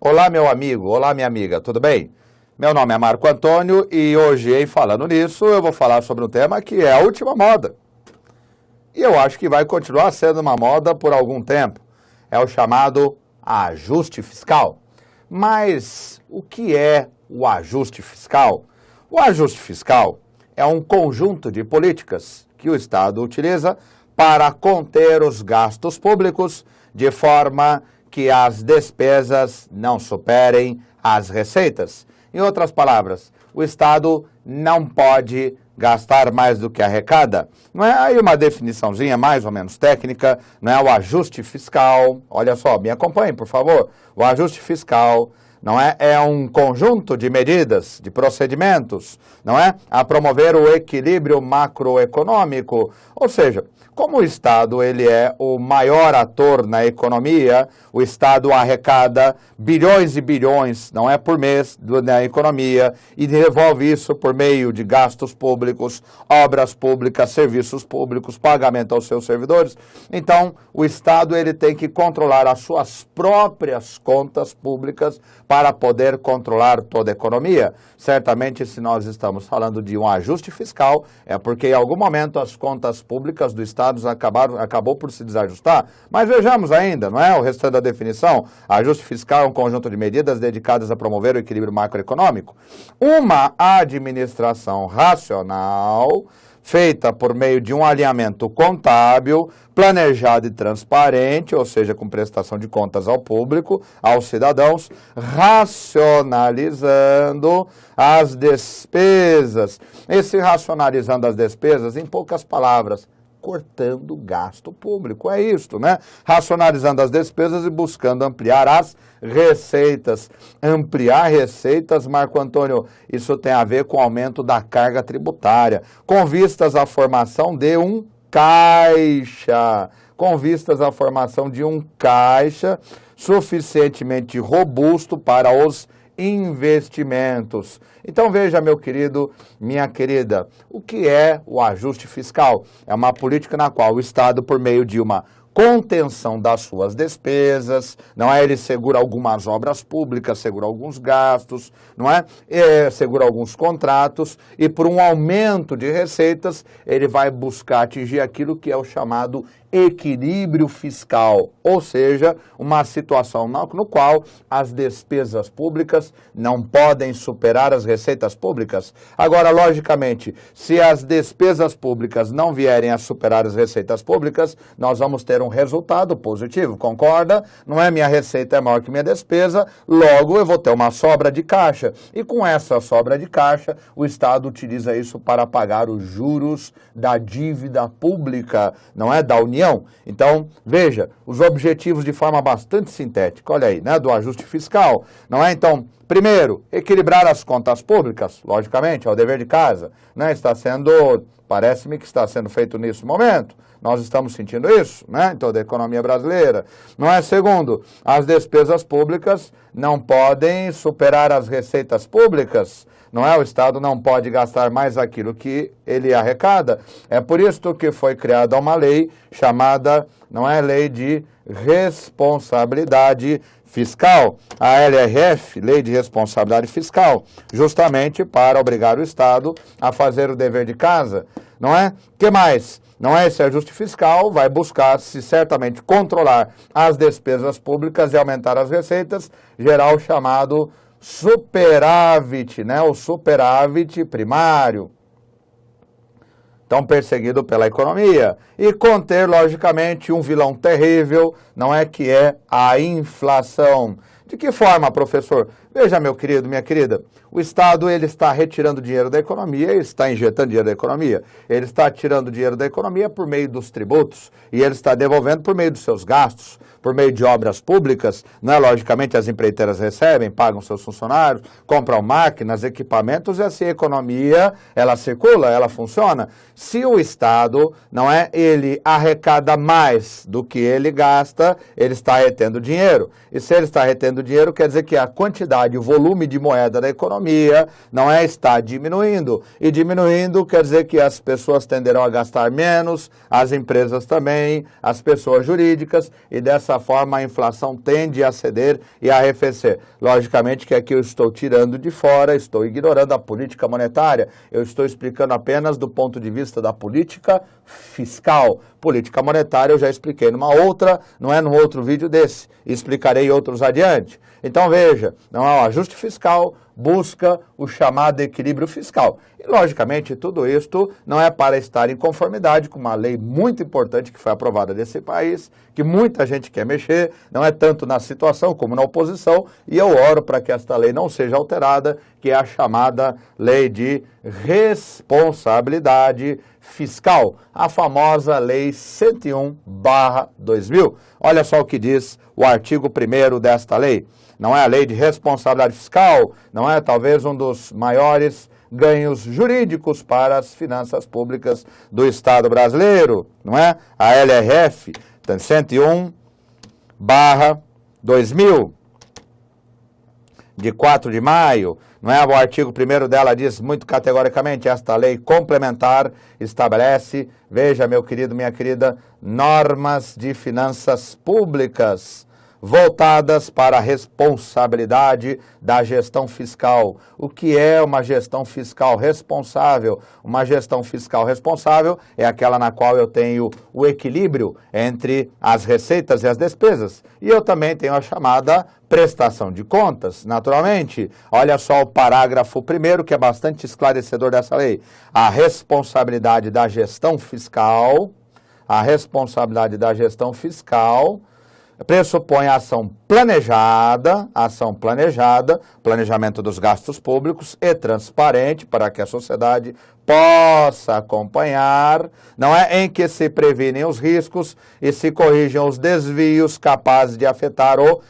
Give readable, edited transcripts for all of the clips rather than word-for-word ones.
Olá, meu amigo, olá, minha amiga, tudo bem? Meu nome é Marco Antônio e hoje, em Falando Nisso, eu vou falar sobre um tema que é a última moda. E eu acho que vai continuar sendo uma moda por algum tempo. É o chamado ajuste fiscal. Mas o que é o ajuste fiscal? O ajuste fiscal é um conjunto de políticas que o Estado utiliza para conter os gastos públicos de forma que as despesas não superem as receitas. Em outras palavras, o Estado não pode gastar mais do que arrecada. Não é aí uma definiçãozinha mais ou menos técnica, não é o ajuste fiscal. Olha só, me acompanhe, por favor. O ajuste fiscal não é um conjunto de medidas, de procedimentos, não é? A promover o equilíbrio macroeconômico. Ou seja, como o Estado ele é o maior ator na economia, o Estado arrecada bilhões e bilhões, não é, por mês na economia, e devolve isso por meio de gastos públicos, obras públicas, serviços públicos, pagamento aos seus servidores. Então, o Estado ele tem que controlar as suas próprias contas públicas para poder controlar toda a economia. Certamente, se nós estamos falando de um ajuste fiscal, é porque em algum momento as contas públicas do Estado acabou por se desajustar. Mas vejamos ainda, não é? O restante da definição, ajuste fiscal é um conjunto de medidas dedicadas a promover o equilíbrio macroeconômico. Uma administração racional, feita por meio de um alinhamento contábil, planejado e transparente, ou seja, com prestação de contas ao público, aos cidadãos, racionalizando as despesas. Esse racionalizando as despesas, em poucas palavras, cortando gasto público, é isto, né? Racionalizando as despesas e buscando ampliar as receitas. Ampliar receitas, Marco Antônio, isso tem a ver com o aumento da carga tributária, com vistas à formação de um caixa, suficientemente robusto para os investimentos. Então veja, meu querido, minha querida, o que é o ajuste fiscal? É uma política na qual o Estado, por meio de uma contenção das suas despesas, não é? Ele segura algumas obras públicas, segura alguns gastos, não é? Segura alguns contratos e por um aumento de receitas, ele vai buscar atingir aquilo que é o chamado equilíbrio fiscal, ou seja, uma situação no qual as despesas públicas não podem superar as receitas públicas. Agora, logicamente, se as despesas públicas não vierem a superar as receitas públicas, nós vamos ter um resultado positivo, concorda? Não é? Minha receita é maior que minha despesa, logo eu vou ter uma sobra de caixa. E com essa sobra de caixa, o Estado utiliza isso para pagar os juros da dívida pública, não é? Da União. Então, veja, os objetivos de forma bastante sintética, olha aí, né, do ajuste fiscal, não é? Então, primeiro, equilibrar as contas públicas, logicamente, é o dever de casa, né? Parece-me que está sendo feito nesse momento. Nós estamos sentindo isso, né, em toda a economia brasileira. Não é? Segundo, as despesas públicas não podem superar as receitas públicas. Não é? O Estado não pode gastar mais aquilo que ele arrecada. É por isso que foi criada uma lei chamada, não é, Lei de Responsabilidade Fiscal, a LRF, Lei de Responsabilidade Fiscal, justamente para obrigar o Estado a fazer o dever de casa, não é? Que mais? Não é? Esse ajuste fiscal vai buscar, se certamente, controlar as despesas públicas e aumentar as receitas, gerar o chamado superávit, né? O superávit primário, tão perseguido pela economia, e conter, logicamente, um vilão terrível, não é, que é a inflação. De que forma, professor? Veja, meu querido, minha querida, o Estado ele está retirando dinheiro da economia, ele está injetando dinheiro da economia, ele está tirando dinheiro da economia por meio dos tributos e ele está devolvendo por meio dos seus gastos, por meio de obras públicas, né? Logicamente as empreiteiras recebem, pagam seus funcionários, compram máquinas, equipamentos e assim a economia, ela circula, ela funciona. Se o Estado, não é, ele arrecada mais do que ele gasta, ele está retendo dinheiro. E se ele está retendo imprimindo dinheiro, quer dizer que a quantidade, o volume de moeda da economia está diminuindo. E diminuindo quer dizer que as pessoas tenderão a gastar menos, as empresas também, as pessoas jurídicas, e dessa forma a inflação tende a ceder e a arrefecer. Logicamente que aqui eu estou tirando de fora, estou ignorando a política monetária, eu estou explicando apenas do ponto de vista da política fiscal. Política monetária eu já expliquei num outro vídeo desse, explicarei outros adiante. Então veja, não é o ajuste fiscal, busca o chamado equilíbrio fiscal. E logicamente tudo isto não é para estar em conformidade com uma lei muito importante que foi aprovada nesse país, que muita gente quer mexer, não é tanto na situação como na oposição, e eu oro para que esta lei não seja alterada, que é a chamada lei de responsabilidade fiscal, a famosa lei 101/2000. Olha só o que diz o artigo 1º desta lei. Não é a lei de responsabilidade fiscal, não é talvez um dos maiores ganhos jurídicos para as finanças públicas do Estado brasileiro, não é? A LRF, 101/2000, de 4 de maio, não é? O artigo 1º dela diz muito categoricamente, esta lei complementar estabelece, veja meu querido, minha querida, normas de finanças públicas voltadas para a responsabilidade da gestão fiscal. O que é uma gestão fiscal responsável? Uma gestão fiscal responsável é aquela na qual eu tenho o equilíbrio entre as receitas e as despesas. E eu também tenho a chamada prestação de contas, naturalmente. Olha só o parágrafo 1º, que é bastante esclarecedor dessa lei. A responsabilidade da gestão fiscal, pressupõe a ação planejada, planejamento dos gastos públicos e transparente para que a sociedade possa acompanhar, não é, em que se previnem os riscos e se corrigem os desvios capazes de afetar o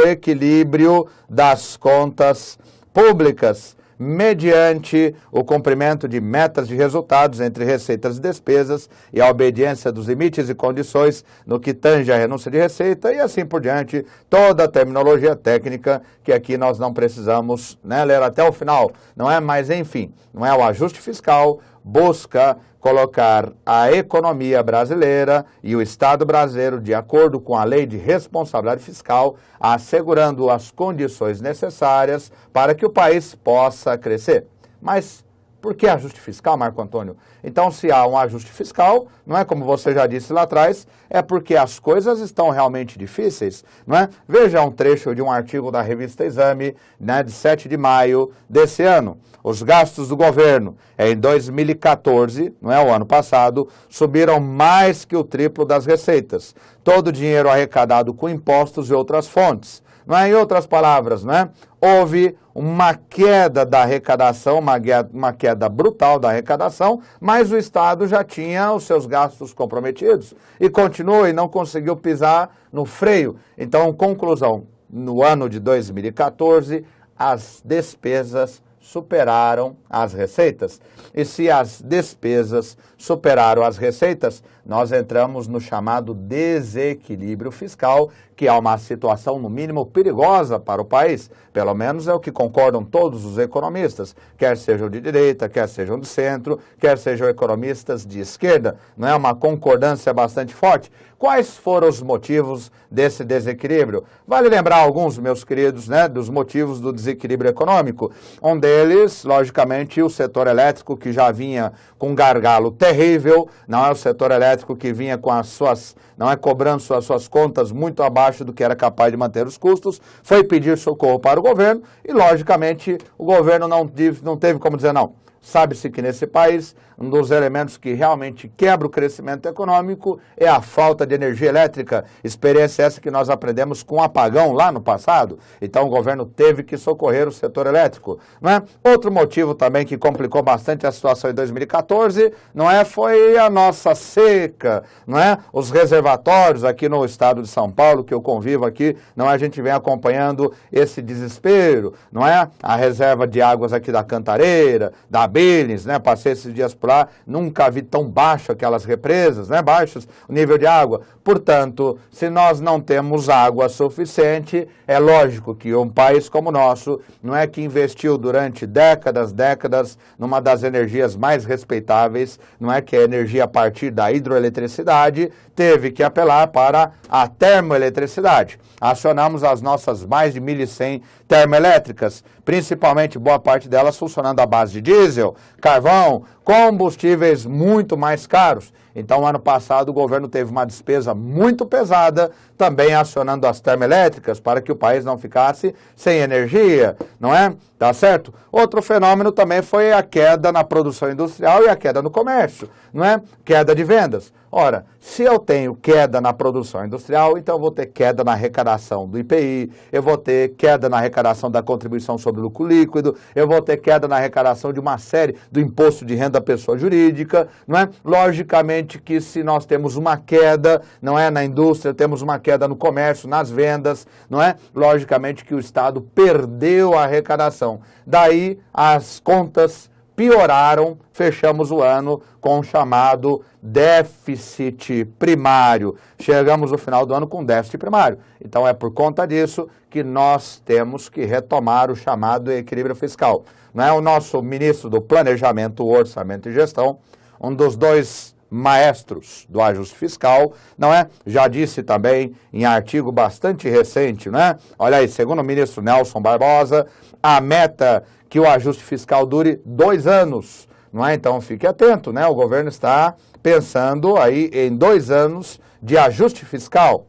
equilíbrio das contas públicas, mediante o cumprimento de metas de resultados entre receitas e despesas e a obediência dos limites e condições no que tange à renúncia de receita e assim por diante, toda a terminologia técnica que aqui nós não precisamos, né, ler até o final, não é? Mas enfim, não é o ajuste fiscal, busca colocar a economia brasileira e o Estado brasileiro de acordo com a lei de responsabilidade fiscal, assegurando as condições necessárias para que o país possa crescer. Mas por que ajuste fiscal, Marco Antônio? Então, se há um ajuste fiscal, não é como você já disse lá atrás, é porque as coisas estão realmente difíceis, não é? Veja um trecho de um artigo da revista Exame, né, de 7 de maio desse ano. Os gastos do governo em 2014, não é, o ano passado, subiram mais que o triplo das receitas. Todo o dinheiro arrecadado com impostos e outras fontes. Não é? Em outras palavras, não é? Houve uma queda da arrecadação, uma queda brutal da arrecadação, mas o Estado já tinha os seus gastos comprometidos e continua e não conseguiu pisar no freio. Então, conclusão, no ano de 2014, as despesas superaram as receitas. E se as despesas superaram as receitas, nós entramos no chamado desequilíbrio fiscal, que é uma situação, no mínimo, perigosa para o país. Pelo menos é o que concordam todos os economistas, quer sejam de direita, quer sejam de centro, quer sejam economistas de esquerda. Não é uma concordância bastante forte? Quais foram os motivos desse desequilíbrio? Vale lembrar alguns, meus queridos, né, dos motivos do desequilíbrio econômico. Um deles, logicamente, o setor elétrico, que já vinha com um gargalo terrível, não é o setor elétrico que vinha com as suas, não é, cobrando as suas contas muito abaixo do que era capaz de manter os custos, foi pedir socorro para o governo e, logicamente, o governo não teve como dizer não. Sabe-se que nesse país, um dos elementos que realmente quebra o crescimento econômico é a falta de energia elétrica. Experiência essa que nós aprendemos com o apagão lá no passado. Então o governo teve que socorrer o setor elétrico, não é? Outro motivo também que complicou bastante a situação em 2014, não é, foi a nossa seca, não é? Os reservatórios aqui no estado de São Paulo, que eu convivo aqui, não é? A gente vem acompanhando esse desespero, não é? A reserva de águas aqui da Cantareira, da Billings, né? Passei esses dias por lá, nunca vi tão baixo aquelas represas, né? Baixos o nível de água. Portanto, se nós não temos água suficiente, é lógico que um país como o nosso, não é que investiu durante décadas, numa das energias mais respeitáveis, não é que a energia a partir da hidroeletricidade, teve que apelar para a termoeletricidade. Acionamos as nossas mais de 1.100 termoelétricas, principalmente boa parte delas funcionando à base de diesel, carvão, combustíveis muito mais caros. Então, ano passado, o governo teve uma despesa muito pesada, também acionando as termoelétricas para que o país não ficasse sem energia, não é? Tá certo? Outro fenômeno também foi a queda na produção industrial e a queda no comércio, não é? Queda de vendas. Ora, se eu tenho queda na produção industrial, então eu vou ter queda na arrecadação do IPI, eu vou ter queda na arrecadação da contribuição sobre o lucro líquido, eu vou ter queda na arrecadação de uma série do imposto de renda da pessoa jurídica, não é? Logicamente que se nós temos uma queda, não é, na indústria, temos uma queda no comércio, nas vendas, não é? Logicamente que o Estado perdeu a arrecadação. Daí as contas pioraram, fechamos o ano com o chamado déficit primário. Chegamos no final do ano com déficit primário. Então é por conta disso que nós temos que retomar o chamado equilíbrio fiscal. Não é? O nosso ministro do Planejamento, Orçamento e Gestão, um dos dois maestros do ajuste fiscal, não é? Já disse também em artigo bastante recente, né? Olha aí, segundo o ministro Nelson Barbosa, a meta que o ajuste fiscal dure 2 anos, não é? Então fique atento, né? O governo está pensando aí em 2 anos de ajuste fiscal.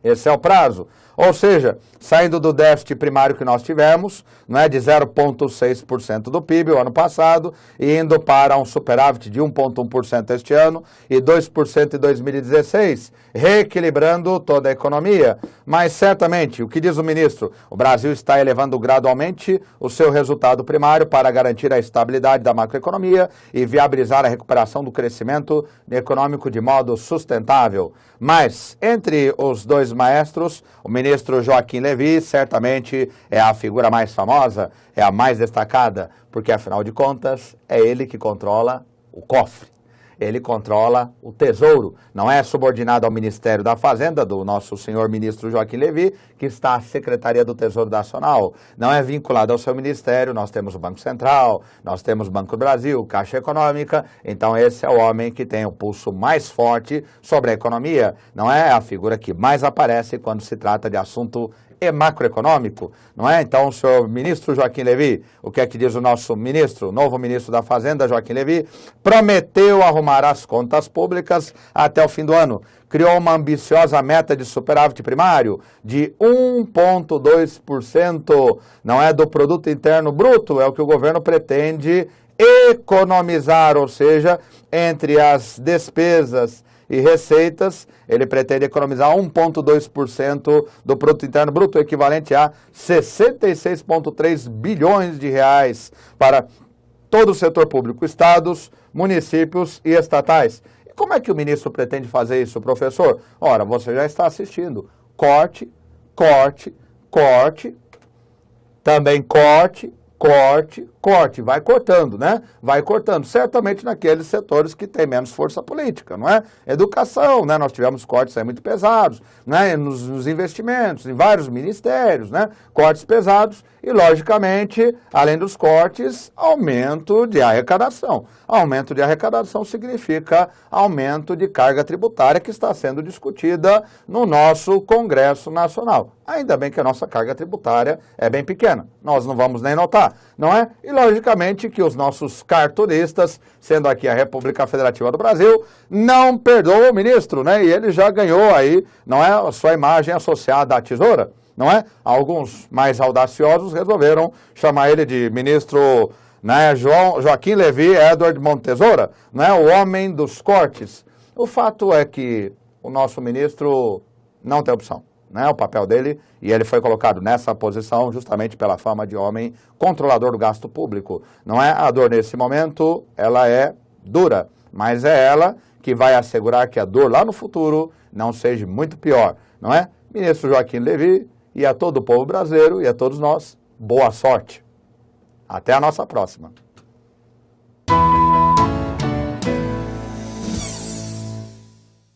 Esse é o prazo. Ou seja, saindo do déficit primário que nós tivemos, não é, de 0,6% do PIB o ano passado, e indo para um superávit de 1,1% este ano e 2% em 2016, reequilibrando toda a economia. Mas certamente, o que diz o ministro, o Brasil está elevando gradualmente o seu resultado primário para garantir a estabilidade da macroeconomia e viabilizar a recuperação do crescimento econômico de modo sustentável. Mas, entre os dois maestros, o ministro Joaquim Levy certamente é a figura mais famosa, é a mais destacada, porque, afinal de contas, é ele que controla o cofre. Ele controla o tesouro, não é subordinado ao Ministério da Fazenda, do nosso senhor ministro Joaquim Levy, que está à Secretaria do Tesouro Nacional. Não é vinculado ao seu ministério, nós temos o Banco Central, nós temos o Banco do Brasil, Caixa Econômica, então esse é o homem que tem o pulso mais forte sobre a economia, não é a figura que mais aparece quando se trata de assunto macroeconômico, não é? Então, o senhor ministro Joaquim Levy, o que é que diz o nosso ministro, novo ministro da Fazenda, Joaquim Levy, prometeu arrumar as contas públicas até o fim do ano. Criou uma ambiciosa meta de superávit primário de 1,2%, não é, do produto interno bruto, é o que o governo pretende economizar, ou seja, entre as despesas e receitas, ele pretende economizar 1,2% do produto interno bruto, equivalente a 66,3 bilhões de reais para todo o setor público, estados, municípios e estatais. E como é que o ministro pretende fazer isso, professor? Ora, você já está assistindo. Corte, corte, corte, também corte, corte, corte, vai cortando, né? Vai cortando, certamente naqueles setores que têm menos força política, não é? Educação, né? Nós tivemos cortes aí muito pesados, né? Nos investimentos, em vários ministérios, né? Cortes pesados e, logicamente, além dos cortes, aumento de arrecadação. Aumento de arrecadação significa aumento de carga tributária que está sendo discutida no nosso Congresso Nacional. Ainda bem que a nossa carga tributária é bem pequena, nós não vamos nem notar, não é? E, logicamente, que os nossos cartunistas, sendo aqui a República Federativa do Brasil, não perdoam o ministro, né? E ele já ganhou aí, não é, a sua imagem associada à tesoura, não é? Alguns mais audaciosos resolveram chamar ele de ministro, né, Joaquim Levy Edward Montesoura, não é? O homem dos cortes. O fato é que o nosso ministro não tem opção. Né, o papel dele, e ele foi colocado nessa posição justamente pela fama de homem controlador do gasto público. Não é? A dor nesse momento, ela é dura, mas é ela que vai assegurar que a dor lá no futuro não seja muito pior. Não é? Ministro Joaquim Levy, e a todo o povo brasileiro e a todos nós, boa sorte. Até a nossa próxima.